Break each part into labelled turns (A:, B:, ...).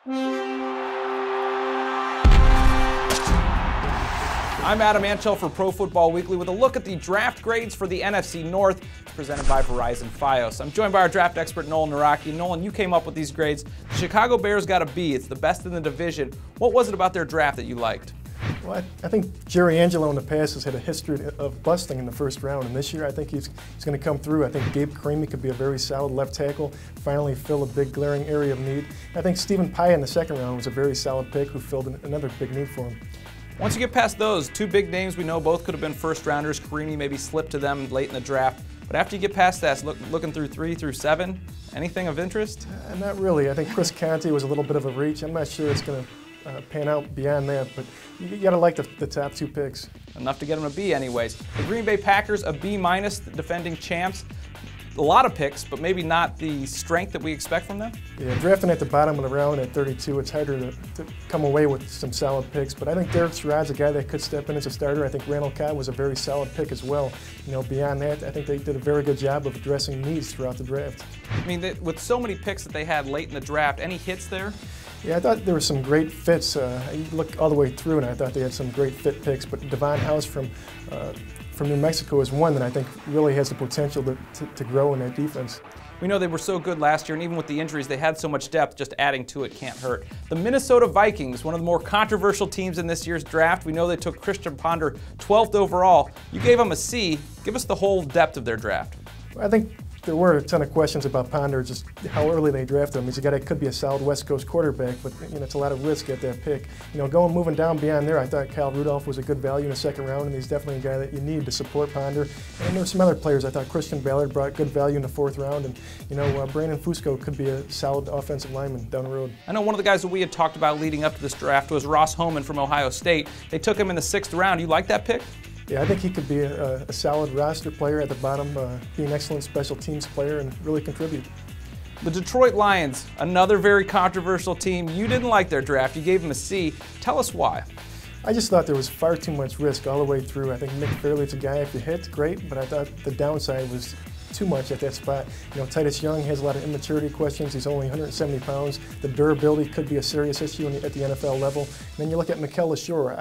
A: I'm Adam Anchel for Pro Football Weekly with a look at the draft grades for the NFC North, presented by Verizon FiOS. I'm joined by our draft expert, Nolan Nawrocki. Nolan, you came up with these grades. The Chicago Bears got a B. It's the best in the division. What was it about their draft that you liked?
B: Well, I think Jerry Angelo in the past has had a history of busting in the first round, and this year I think he's going to come through. I think Gabe Carimi could be a very solid left tackle, finally fill a big glaring area of need. I think Stephen Pye in the second round was a very solid pick who filled another big need for him.
A: Once you get past those, two big names we know both could have been first rounders. Carimi maybe slipped to them late in the draft. But after you get past that, looking through 3 through 7, anything of interest?
B: Not really. I think Chris Conte was a little bit of a reach. I'm not sure it's going to pan out beyond that, but you got to like the top 2 picks.
A: Enough to get them a B anyways. The Green Bay Packers, a B-, the defending champs. A lot of picks, but maybe not the strength that we expect from them?
B: Yeah, drafting at the bottom of the round at 32, it's harder to come away with some solid picks. But I think Derek Sherrod's a guy that could step in as a starter. I think Randall Cobb was a very solid pick as well. You know, beyond that, I think they did a very good job of addressing needs throughout the draft.
A: I mean, with so many picks that they had late in the draft, any hits there?
B: Yeah, I thought there were some great fits. I looked all the way through, and I thought they had some great fit picks. But Devon House from New Mexico is one that I think really has the potential to grow in that defense.
A: We know they were so good last year, and even with the injuries, they had so much depth, just adding to it can't hurt. The Minnesota Vikings, one of the more controversial teams in this year's draft. We know they took Christian Ponder 12th overall. You gave them a C. Give us the whole depth of their draft.
B: I think there were a ton of questions about Ponder, just how early they drafted him. He's a guy that could be a solid West Coast quarterback, but you know, it's a lot of risk at that pick. You know, moving down beyond there, I thought Kyle Rudolph was a good value in the second round, and he's definitely a guy that you need to support Ponder. And there were some other players. I thought Christian Ballard brought good value in the 4th round, and you know, Brandon Fusco could be a solid offensive lineman down the road.
A: I know one of the guys that we had talked about leading up to this draft was Ross Homan from Ohio State. They took him in the 6th round. You like that pick?
B: Yeah, I think he could be a solid roster player at the bottom, be an excellent special teams player, and really contribute.
A: The Detroit Lions, another very controversial team. You didn't like their draft. You gave them a C. Tell us why.
B: I just thought there was far too much risk all the way through. I think Nick Fairley's a guy, if you hit, great, but I thought the downside was too much at that spot. You know, Titus Young has a lot of immaturity questions. He's only 170 pounds. The durability could be a serious issue at the NFL level. And then you look at Mikel LaSure.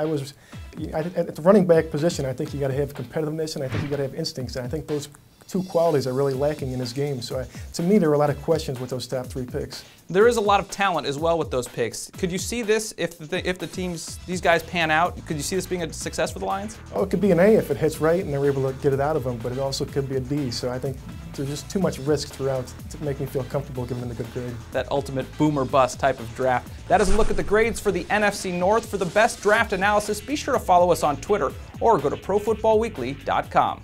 B: At the running back position, I think you got to have competitiveness, and I think you got to have instincts. And I think those 2 qualities are really lacking in his game. So to me, there were a lot of questions with those top 3 picks.
A: There is a lot of talent as well with those picks. Could you see this if these guys pan out? Could you see this being a success for the Lions?
B: Oh, it could be an A if it hits right and they're able to get it out of them, but it also could be a D. So I think there's just too much risk throughout to make me feel comfortable giving them a good grade.
A: That ultimate boom or bust type of draft. That is a look at the grades for the NFC North. For the best draft analysis, be sure to follow us on Twitter or go to ProFootballWeekly.com.